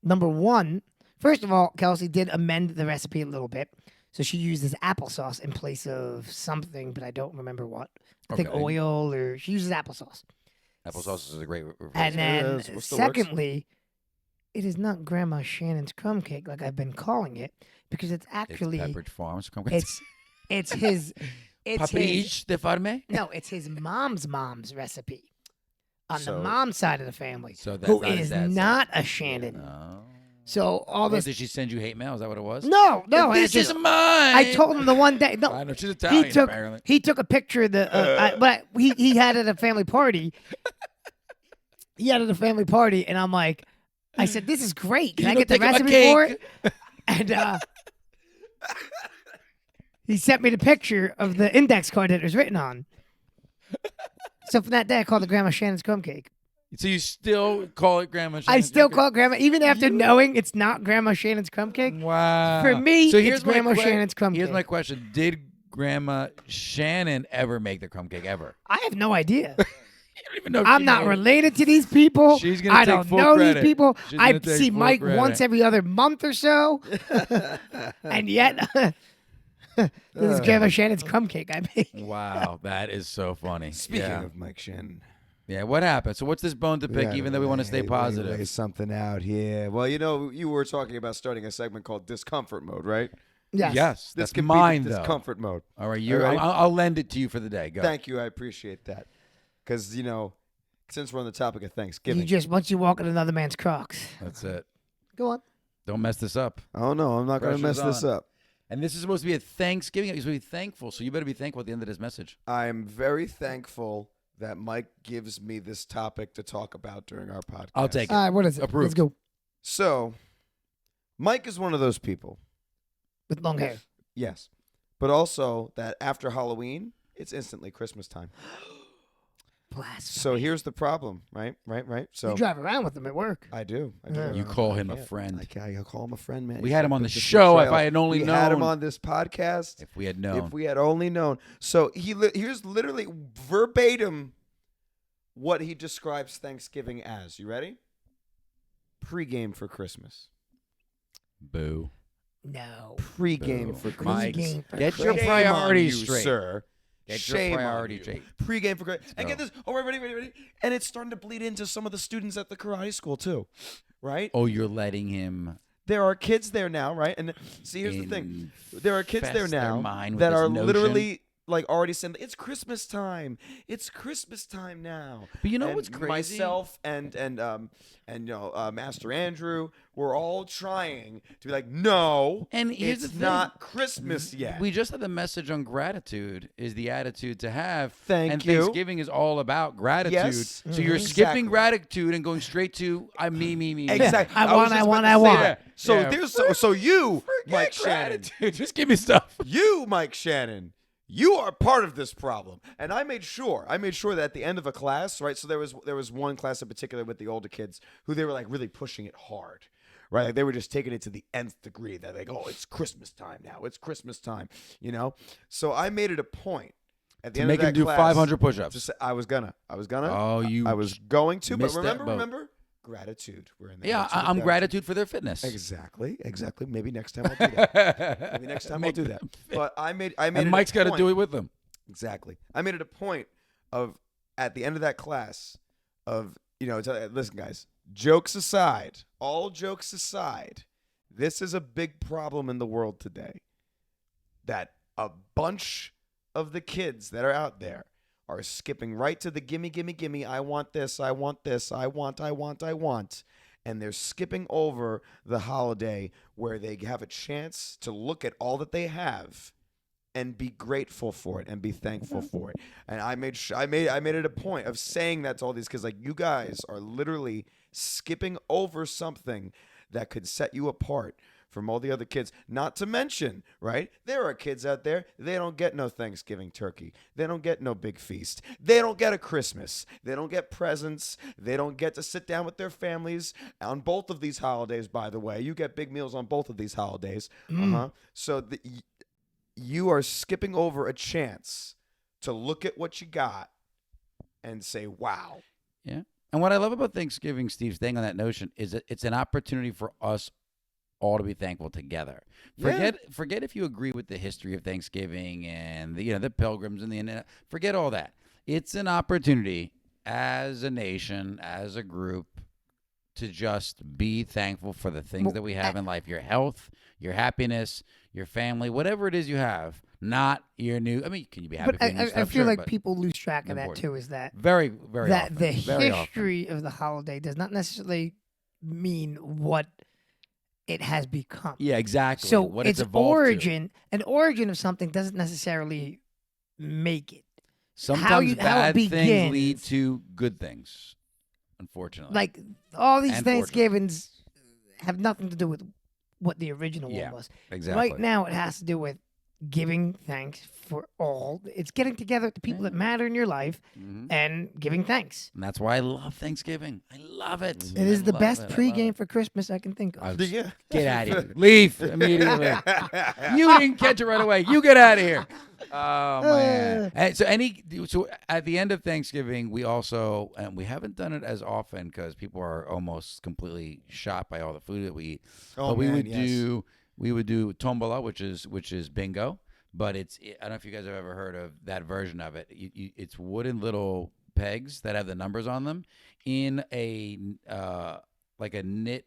number one, first of all, Kelsey did amend the recipe a little bit, so she uses applesauce in place of something, but I don't remember what. I think Okay. oil, or she uses applesauce. Applesauce is a great replacement. And then, is. What still works? secondly, it is not Grandma Shannon's crumb cake like I've been calling it, because it's actually it's Pepperidge Farms crumb cake. it's his it's his Paprich de Farme. no, it's his mom's recipe on the So- mom's side of the family, So that's who not his is dad's not a Shannon. No. So all Well, this did she send you hate mail? Is that what it was? no, This it's is just, mine. I told him the one day. No, I know she's Italian. Apparently. he took a picture of the but he had it at a family party. He had it at a family party, and I'm like, I said, "This is great. Can You I don't get the take my recipe for it?" cake. And he sent me the picture of the index card that it was written on. So from that day, I called it Grandma Shannon's crumb cake. So you still call it Grandma I Shannon's still crumb call it Grandma, even after knowing it's not Grandma Shannon's crumb cake. cake? Wow. For me, so it's here's my Grandma Shannon's crumb Here's cake. my question: did Grandma Shannon ever make the crumb cake ever? I have no idea. You don't even know. If I'm she not made it. related to these people. She's gonna I take don't full know credit. these people. She's I gonna take see full Mike credit. once every other month or so, and yet this is Grandma Shannon's crumb cake I made. Wow, that is so funny. Speaking yeah. of Mike Shannon. Yeah, what happened? So what's this bone to pick? gotta Even though we want to stay lay positive. something out here. Well, you were talking about starting a segment called Discomfort Mode, right? Yes. Yes, This that's could mine be the though. Discomfort Mode. All right, you. All right. I'll lend it to you for the day. Go. Thank you. I appreciate that. Because, since we're on the topic of Thanksgiving. You just once you walk in another man's Crocs. That's it. Go on. Don't mess this up. Oh, no, I'm not going to mess Pressure's this up. And this is supposed to be a Thanksgiving. You're supposed to be thankful, so you better be thankful at the end of this message. I'm very thankful that Mike gives me this topic to talk about during our podcast. I'll take it. All right, what is it? Let's Approved. go. So, Mike is one of those people, With long hair. yes, but also that after Halloween, it's instantly Christmas time. Blasphemy. So here's the problem, right? So You drive around with them at work. I do. Yeah. You call him a friend. I call him a friend, man. We had him on the It's a show. If betrayal. I had only we known. had him on this podcast. If we had known. If we had only known. So here's literally verbatim what he describes Thanksgiving as. You ready? Pre-game for Christmas. Boo. No. Pre-game Boo. for Mike, Christmas. Pre-game for get your Christmas. Shame on priorities you, straight. sir. Get your Shame on priorities you. straight. Pre-game for Christmas. And go. get this. Oh, ready. And it's starting to bleed into some of the students at the karate school too, right? Oh, you're letting him. There are kids there now, right? And see, here's the thing. There are kids there infest their now mind with that this are notion. literally like already saying it's Christmas time. It's Christmas time now. But you know And what's crazy? Myself and Master Andrew, we're all trying to be like, no, And here's it's the thing. not Christmas yet. We just had the message on gratitude is the attitude to have. Thank and you. Thanksgiving is all about gratitude. Yes. So you're Mhm. skipping Exactly. gratitude and going straight to me. Exactly. I was want, just I about want, to I say want. that. So Yeah. there's so you, Mike Forget Shannon, gratitude. Just give me stuff. you, Mike Shannon, you are part of this problem. And I made sure that at the end of a class, right? So there was one class in particular with the older kids who they were like really pushing it hard, right? Like they were just taking it to the nth degree. That like, oh, it's Christmas time now. It's Christmas time, you know. So I made it a point at the To end make of that him do class 500 to push-ups. say, I was gonna. Oh, you I was going to, but missed that boat. remember, gratitude. We're in the Yeah, attitude of I'm gratitude. gratitude for their fitness. Exactly. Maybe next time I'll do that. Maybe next time I'll Make do that. them But I made it And Mike's got got to do it with them. Exactly. I made it a point of at the end of that class of, listen guys, jokes aside, all jokes aside, this is a big problem in the world today. That a bunch of the kids that are out there are skipping right to the gimme, gimme, gimme, I want this, I want this, I want. And they're skipping over the holiday where they have a chance to look at all that they have and be grateful for it and be thankful for it. And I made it a point of saying that to all these kids, like, you guys are literally skipping over something that could set you apart from all the other kids. Not to mention, right, there are kids out there, they don't get no Thanksgiving turkey. They don't get no big feast. They don't get a Christmas. They don't get presents. They don't get to sit down with their families on both of these holidays, by the way. You get big meals on both of these holidays. So you are skipping over a chance to look at what you got and say, wow. Yeah. And what I love about Thanksgiving, Steve, staying on that notion, is that it's an opportunity for us all to be thankful together. Forget if you agree with the history of Thanksgiving and the pilgrims and the internet. Forget all that. It's an opportunity as a nation, as a group, to just be thankful for the things that we have in life. Your health, your happiness, your family, whatever it is you have. Not your new. I mean, can you be happy? But for your new I stuff? feel Sure, like but people lose track of that important. too. Is that very, very that often. the Very often. history of the holiday does not necessarily mean what it has become. Yeah, exactly. So what its evolved to. an origin of something doesn't necessarily make it. Sometimes how it bad things begins. lead to good things, unfortunately. Like all these And Thanksgivings have nothing to do with what the original Yeah, one was. exactly. Right now, it has to do with giving thanks for all. It's getting together with the people that matter in your life and giving thanks. And that's why I love Thanksgiving. I love it. It is I the love best it. I love pregame it. for Christmas I can think of. Yeah. Get out of here. Leave immediately. You didn't catch it right away. You get out of here. Oh, man. And so at the end of Thanksgiving, we also, and we haven't done it as often because people are almost completely shot by all the food that we eat. Oh, but we man, would yes. do tombola, which is bingo. But I don't know if you guys have ever heard of that version of it. It's wooden little pegs that have the numbers on them in a like a knit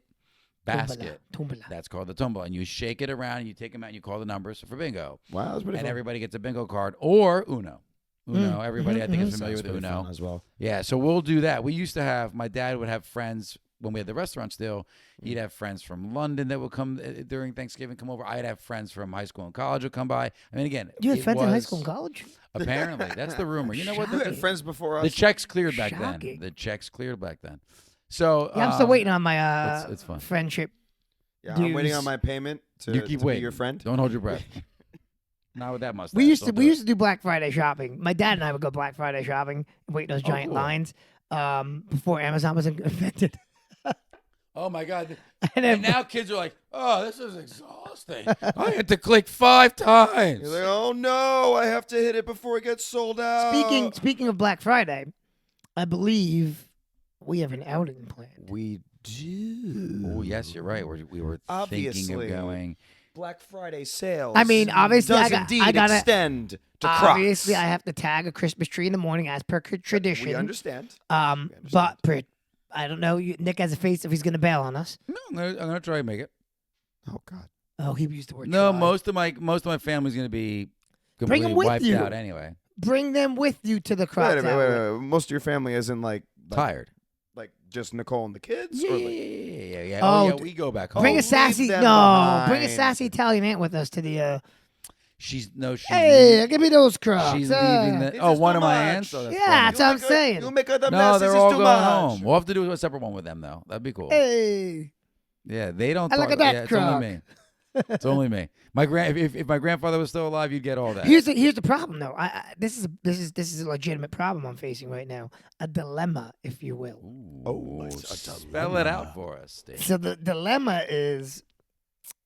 basket. Tombola. That's called the tombola. And you shake it around, and you take them out, and you call the numbers for bingo. Wow, that's pretty And fun. everybody gets a bingo card or Uno. Everybody I think is familiar with Pretty Uno. fun as well. Yeah, so we'll do that. We used to have, my dad would have friends when we had the restaurant still. He'd have friends from London that would come during Thanksgiving, come over. I'd have friends from high school and college would come by. I mean, again, You had it friends in high was- school and college? Apparently, that's the rumor. You know what? You had friends before us. The checks cleared back Shocking. then. The checks cleared back then. So Yeah, I'm still waiting on my it's fun. friendship. Yeah, I'm waiting dues. on my payment to, You keep to be waiting. your friend. Don't hold your breath. Not with that mustache. We used Don't to do it. do Black Friday shopping. My dad and I would go Black Friday shopping and wait in those giant cool. lines before Amazon was invented. Oh my God! And And then- now kids are like, "Oh, this is exhausting. I had to click 5 times." You're like, oh no, I have to hit it before it gets sold out. Speaking of Black Friday, I believe we have an outing planned. We do. Oh, yes, you're right. We were thinking Obviously. of going. Black Friday sales. I mean, obviously, does I indeed gotta- extend to Crocs. Obviously, I have to tag a Christmas tree in the morning as per tradition. We understand. But I don't know. Nick has a face if he's going to bail on us. No, I'm gonna try and make it. Oh God. Oh, he used the word. No, try. most of my family's gonna be Bring 'em completely with wiped you. out anyway. Bring them with you to the Crocs. Wait, outlet. wait. Most of your family isn't like Tired. just Nicole and the kids. Yeah, or yeah, like, yeah. Oh, Oh, yeah, we go back home. Bring Oh, a sassy leave them bring a behind. sassy Italian aunt with us to the. She's Hey, leaving, give me those Crocs. she's leaving the. This Oh, is one too of my much. aunts. Oh, that's Yeah, funny. that's what I'm saying. You make the No, mess. they're This all is too going much. home. We'll have to do a separate one with them though. That'd be cool. Hey, Yeah, they don't. I look talk, at that yeah, it's Croc. only me. It's only me. My if my grandfather was still alive, you'd get all that. Here's the problem though. This is a legitimate problem I'm facing right now. A dilemma, if you will. Ooh, spell it out for us, Dave. So the dilemma is,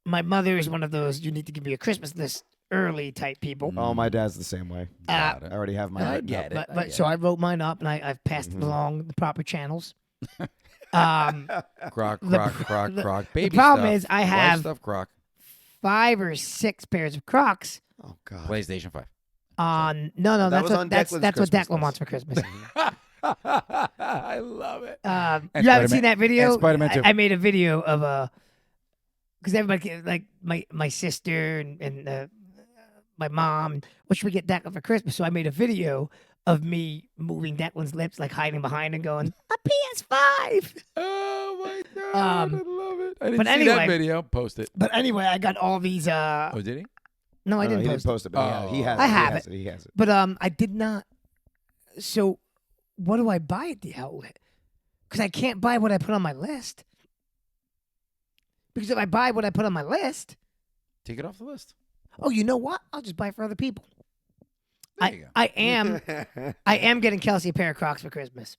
my mother is one of those you need to give me a Christmas list early type people. Oh, my dad's the same way. Got I it. already have mine. I written get up. it. But so I wrote mine up and I've passed it along the proper channels. Croc, The- croc. Baby problem stuff. is I Wife have- stuff, croc. 5 or 6 pairs of Crocs Oh God. PlayStation 5. on. No, That that's was what on that's Declan's what Christmas Declan list. wants for Christmas. I love it. You And haven't Spider-Man- seen that video? and Spider-Man 2. I made a video of because everybody like my sister and my mom. What should we get Declan for Christmas? So I made a video of me moving Declan's lips, like hiding behind and going a PS5. Oh my god, I love it. I didn't but see anyway- that video. Post it. But anyway, I got all these. Oh, did he? No, I No, didn't he post. didn't post it, but Oh. he has I it. have He has it. He has it. But I did not. So, what do I buy at the outlet? Because I can't buy what I put on my list. Because if I buy what I put on my list, Take it off the list. oh, you know what? I'll just buy for other people. There you go. I am getting Kelsey a pair of Crocs for Christmas.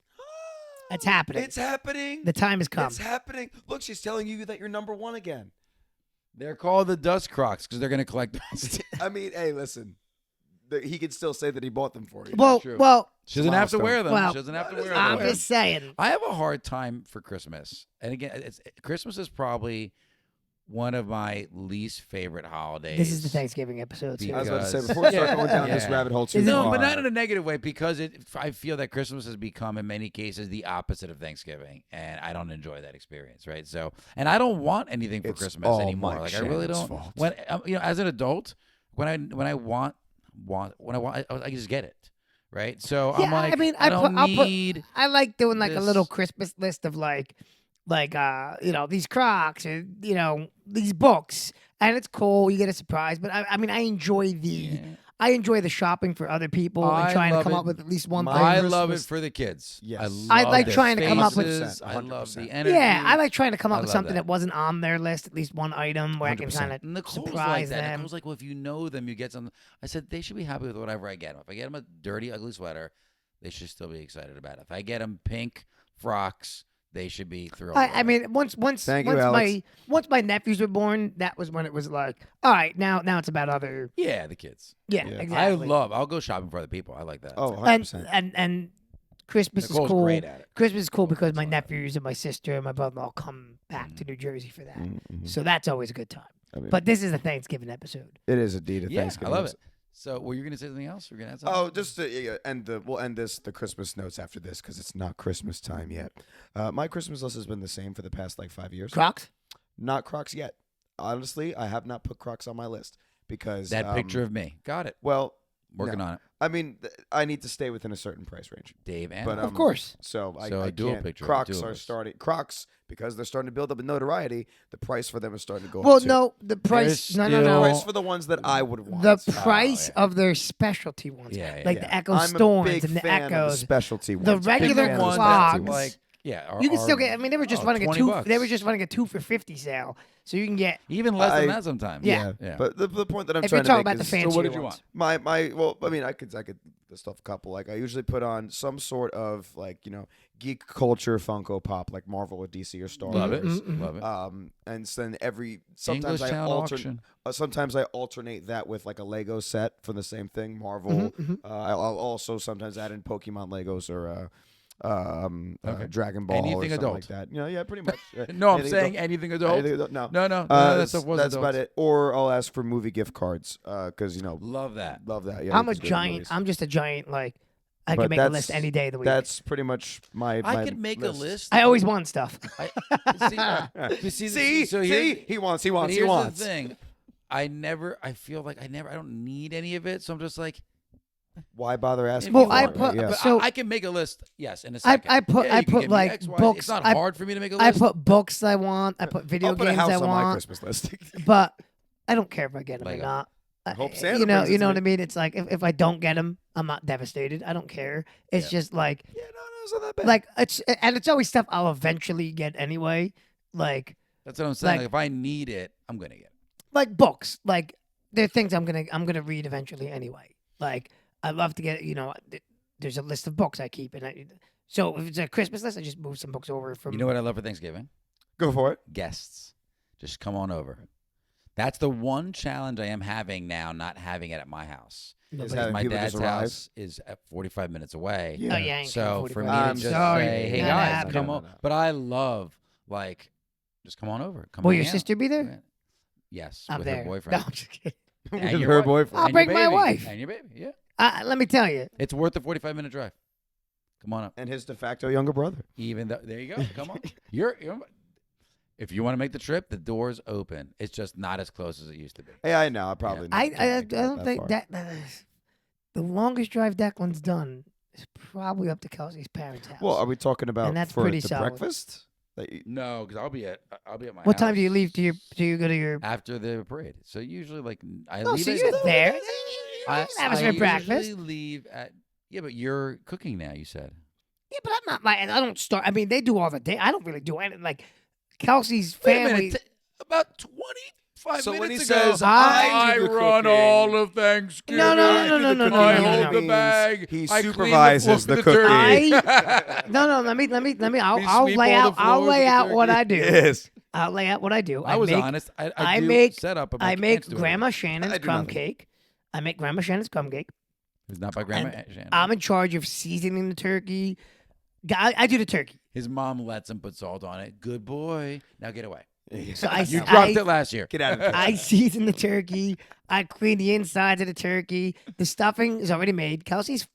It's happening. It's happening. The time has come. It's happening. Look, she's telling you that you're number one again. They're called the dust crocs because they're going to collect dust. I mean, hey, listen. He can still say that he bought them for you. Well, true. well, She doesn't have to wear them. Well, She doesn't have to wear I'm them. just saying. I have a hard time for Christmas. And again, Christmas is probably one of my least favorite holidays. This is the Thanksgiving episode. Because- I was about to say, Because- before we start going down Yeah. this rabbit hole too No, far. but not in a negative way because I feel that Christmas has become in many cases the opposite of Thanksgiving, and I don't enjoy that experience, right? So, and I don't want anything for It's Christmas all anymore. Mike Like I really Shannon's don't. fault. When as an adult, when I want, I just get it, right? So I'm Yeah, like, I mean, I don't I'll put- need. I like doing like a this- little Christmas list of like these Crocs or these books, and it's cool. You get a surprise, but I mean, I enjoy the shopping for other people I and trying to love come it. up with at least one My thing. I love it Christmas- for the kids. Yes. I love like their trying to come up with- faces. I love 100%. the energy. Yeah, I like trying to come I up with love something that. that wasn't on their list, at least one item where I can 100%. kind of Nicole's like surprise that. them. Nicole's like, well, if you know them, you get something. I said they should be happy with whatever I get them. If I get them a dirty, ugly sweater, they should still be excited about it. If I get them pink frocks, they should be thrilled. I mean, once Thank you, Alex. once my nephews were born, that was when it was like, all right, now it's about other. yeah, the kids. Yeah, Yeah. exactly. I'll go shopping for other people. I like that. Oh, and 100%. and Christmas Nicole's is cool. great at it. Christmas is cool because my nephews and my sister and my brother all come back to New Jersey for that. Mhm. So that's always a good time. I mean, But this is a Thanksgiving episode. it is indeed a Yeah, I Thanksgiving. love episode. it. So, were you going to say something else? We're going to add something? Oh, just to we'll end the Christmas notes after this because it's not Christmas time yet. My Christmas list has been the same for the past like 5 years. Crocs? Not Crocs yet. Honestly, I have not put Crocs on my list because that picture of me. Got it. Well, Working no. on it. I mean, I need to stay within a certain price range. Dave and But, Of course. So I a dual can't. picture, Crocs dual are list. starting. Crocs because they're starting to build up in notoriety. The price for them is starting to go Well, up. too. no, the price. No, no, The no. price for the ones that I would want. The price yeah. of their specialty ones, Yeah, like yeah. the Echo I'm Storms a big and the fan of the Echoes. specialty The ones. Big regular fan of the ones specialty clogs, ones. yeah, You can still get. I mean, they were just running a 20 two. bucks. They were just running a 2 for $50 sale, so you can get. even less than I- that sometimes. Yeah. yeah. But the point that I'm If you're trying to talking make about the is fancier what did you ones. want? my well, I mean, I could list off a couple. Like I usually put on some sort of like geek culture Funko Pop, like Marvel or DC or Star Love Wars. it. Love it. And then sometimes English I Town auction. sometimes I alternate that with like a Lego set for the same thing, Marvel. Mm-hmm, I'll also sometimes add in Pokemon Legos or Okay. Dragon Ball Anything or something adult. like that. Yeah, pretty much. No, I'm Anything saying adult. anything adult. Anything adult? No, No, that stuff was that's adults. about it. Or I'll ask for movie gift cards because Love that. love that. Yeah, I'm you a can do giant. movies. I'm just a giant. Like I But can make a that's- list any day of the week. That's pretty much my. I could make list. a list. I always want stuff. See, so here's, He wants. He but wants. He here's wants. the thing. I don't need any of it. So I'm just like, Why bother asking? Well, for I it? put- Yeah. but So- I can make a list. Yes, in a I second. put Yeah, I you can put give me like X, Y. books. It's not I, hard for me to make a I list. put books I want. I put video I'll put a games house I on my want. Christmas list. But I don't care if I get them or Lego. not. Hope Santa you know, brings it you to know what me. I mean. It's like if I don't get them, I'm not devastated. I don't care. It's just like yeah, no, it's not that bad. like it's always stuff I'll eventually get anyway. Like That's what I'm saying. like- Like, if I need it, I'm gonna get it. like books. Like they're things I'm gonna read eventually anyway. Like I love to get there's a list of books I keep, and so if it's a Christmas list, I just move some books over from. You know what I love for Thanksgiving? Go for it. Guests. Just come on over. That's the one challenge I am having now, not having it at my house. Nobody- having My people dad's just arrive? house is at 45 minutes away. Oh, yeah, I ain't So coming for me 45 to I'm just sorry, say, hey not guys, happening. come No, on. no, no. But I love, like, just come on over. Come Will hang your out. sister be there? Yes, I'm with there. her boyfriend. No, I'm just kidding. And With your her wife. boyfriend. I'll And your bring my baby. wife. And your baby, yeah. Let me tell you. It's worth the 45-minute drive. Come on up. And his de facto younger brother. Even though, there you go. Come on. You're if you want to make the trip, the door's open. It's just not as close as it used to be. Hey, I know. I probably. I never can make don't think far. that the longest drive Declan's done is probably up to Kelsey's parents' house. Well, are we talking about And that's for pretty the solid. breakfast? That you- No, because I'll be at my what time do you house leave? Do you go to your? after the parade? So usually, like, I Oh, leave so at- you're there. I, Have us I for breakfast. usually leave at but you're cooking now. You said Yeah, but I'm not like, and I don't start. I mean, they do all the day. I don't really do anything. Like Kelsey's Wait a family. minute, about 25 So when minutes he ago, says, I do the run cooking, all of Thanksgiving. No, no, I no, do no, the no, no, cooking, no, I no, hold no. the means bag. he I clean supervises the the floor with cooking. turkey. No, let me. I'll sweep lay all out. the I'll floors lay with the out what turkey. I do. Yes. I'll lay out what I do. I was make, honest. I I do make- set up. But I can't make do Grandma everything. Shannon's I do crumb nothing. cake. I make Grandma Shannon's crumb cake. It's not by Grandma And Shannon. I'm in charge of seasoning the turkey. I do the turkey. His mom lets him put salt on it. Good boy. Now get away. So I, You I, dropped it last year. Get out of the I season the turkey. I clean the insides of the turkey. The stuffing is already made. Kelsey's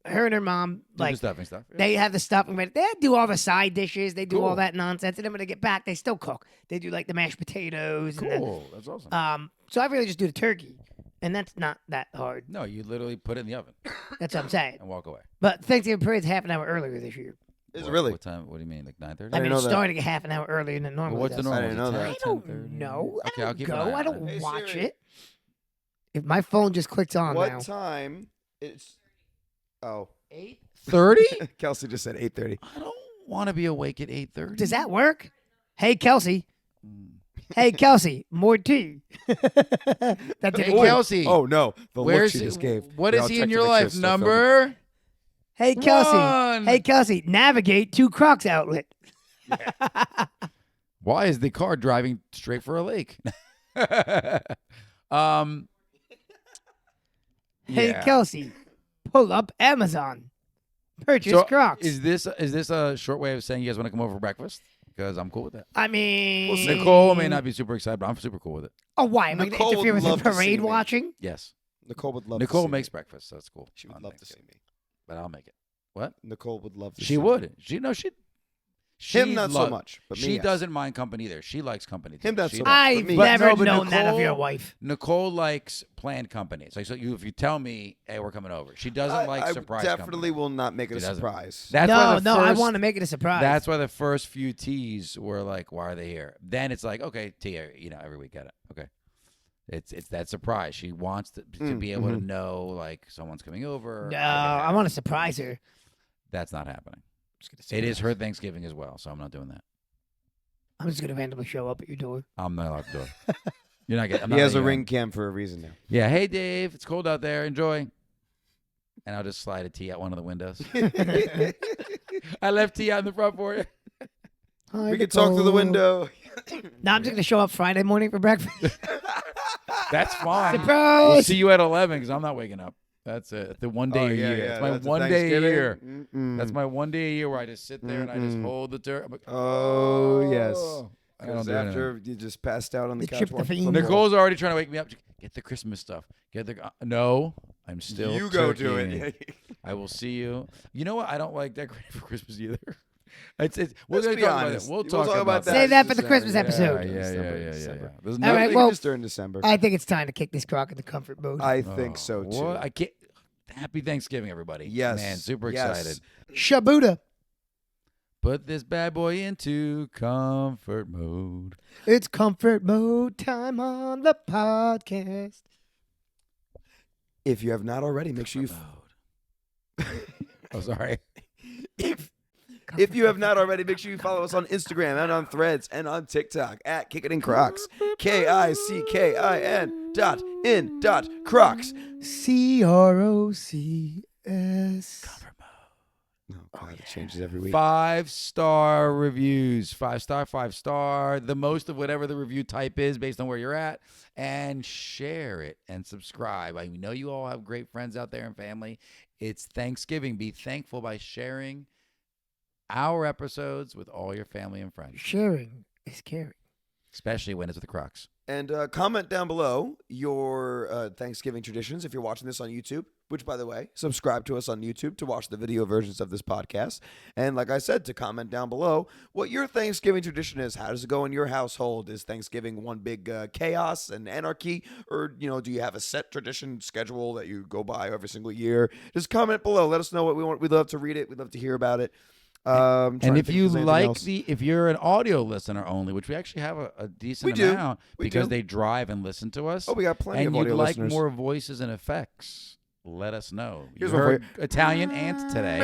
her and her mom Do the like stuffing stuff. Yeah. they have the stuffing ready. They do all the side dishes. They do all Cool. that nonsense. And then when they get back, they still cook. They do like the mashed potatoes. And Cool. That's awesome. so I really just do the turkey, and that's not that hard. No, you literally put it in the oven That's what I'm saying. and walk away. But Thanksgiving parade's half an hour earlier this year. Is it What- really? What time? What do you mean, like 9:30? I didn't mean, know it's that. starting a half an hour earlier than normally. What's the does. normal? didn't know that. I don't know. Okay, I I'll don't keep an go. eye I on don't it. Hey, watch Siri. it. If my phone just clicks on What now. time? It's. Oh, 8:30? Kelsey just said 8:30. I don't want to be awake at 8:30. Does that work? Hey, Kelsey. Mm. Hey, Kelsey. More tea. That Hey, didn't work. Kelsey. Oh no, the look Where's she just gave. What Yeah, is I'll he check in to your make sure life? it's still filming. Number? Hey, Kelsey. One. Hey, Kelsey. Navigate to Crocs outlet. Why is the car driving straight for a lake? Hey, yeah. Kelsey. Pull up Amazon. Purchase So Crocs. is this a short way of saying you guys want to come over for breakfast? Because I'm cool with that. I mean, Nicole may not be super excited, but I'm super cool with it. Oh, why? Am I going to Nicole interfere would with love the to see parade me. watching? Yes. Nicole would love. Nicole to see makes me. breakfast, so that's cool. She would on love to see Thanksgiving. me. But I'll make it. What? Nicole would love to. She see would. Me. She Him not so much, but me, she yes. doesn't mind company either. She likes company. Too. Him not She so does. much. I've me- never no, but known that of your Nicole- wife. Nicole likes planned company. It's like so if you tell me, hey, we're coming over. She doesn't like I surprise. definitely company. will not make it She a doesn't. surprise. That's why No, the no, I first- want to make it a surprise. That's why the first few teas were like, why are they here? Then it's like, okay, tea, every week, get it. Okay. It's that surprise. She wants to be able to know like someone's coming over. no, I can I have want to it. surprise her. That's not happening. Just gonna It is surprise her Thanksgiving as well, so I'm not doing that. I'm just going to randomly show up at your door. I'm not allowed to do it. You're not getting. I'm He not has a letting you ring in. cam for a reason now. Yeah. Hey, Dave. It's cold out there. Enjoy. And I'll just slide a tea out one of the windows. I left tea out in the front for you. Hi, We can talk through the Nicole. window. No, I'm just going to show up Friday morning for breakfast. That's fine. We'll Surprise! see you at 11 because I'm not waking up. That's it. The one day Oh, a yeah, year. yeah, It's my that's a one day a Thanksgiving. year. Mm-mm. That's my one day a year where I just sit there and I just Mm-mm. hold the turkey. Oh, yes. I don't Because do anything. after you just passed out on the The couch. watching tryptophan. football. Nicole's already trying to wake me up. Get the Christmas stuff. Get the no. I'm still. You go do turkeying. it. I will see you. You know what? I don't like decorating for Christmas either. It's we're Let's gonna be talk about honest. it. We'll We'll talk talk about that. Save that for the December, Christmas yeah. episode. Yeah. December. There's All right, nothing- well- just during December. I think it's time to kick this crock into comfort mode. I think so too. What? I can't. Happy Thanksgiving, everybody. Yes. Man, super Yes. excited. Shabuda. Put this bad boy into comfort mode. It's comfort mode time on the podcast. If you have not already, make sure you. Mode. Oh, sorry. If If you have not already, make sure you follow us on Instagram and on Threads and on TikTok at Kickin In Crocs. KICKIN.in.Crocs. CROCS. Oh, God, it changes every week. 5-star reviews. 5-star. The most of whatever the review type is based on where you're at. And share it and subscribe. I know you all have great friends out there and family. It's Thanksgiving. Be thankful by sharing our episodes with all your family and friends, Sharing is caring. especially when it's with the Crocs. And comment down below your Thanksgiving traditions if you're watching this on YouTube, which, by the way, subscribe to us on YouTube to watch the video versions of this podcast. And like I said, to comment down below what your Thanksgiving tradition is. How does it go in your household? Is Thanksgiving one big chaos and anarchy? Or, do you have a set tradition schedule that you go by every single year? Just comment below. Let us know what we want. We'd love to read it. We'd love to hear about it. And if you like if you're an audio listener only, which we actually have a decent amount because they drive and listen to us. Oh, we got plenty and of audio you'd like listeners. more voices and effects, let us know. Here's You one for heard Italian ant today.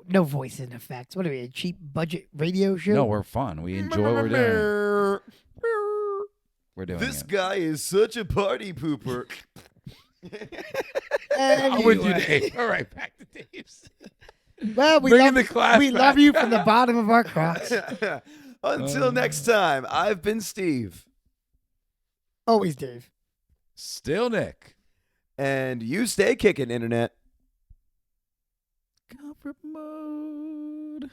No voice and effects. What are we, a cheap budget radio show? No, we're fun. We enjoy what we're doing. We're doing This it. guy is such a party pooper. I'm with you, Dave. All right, back to Dave's. Well, we Bringing love the class we back. love you from the bottom of our Crocs. Until next time, I've been Steve. Always Dave. Still Nick. And you stay kicking, Internet. Comfort mode.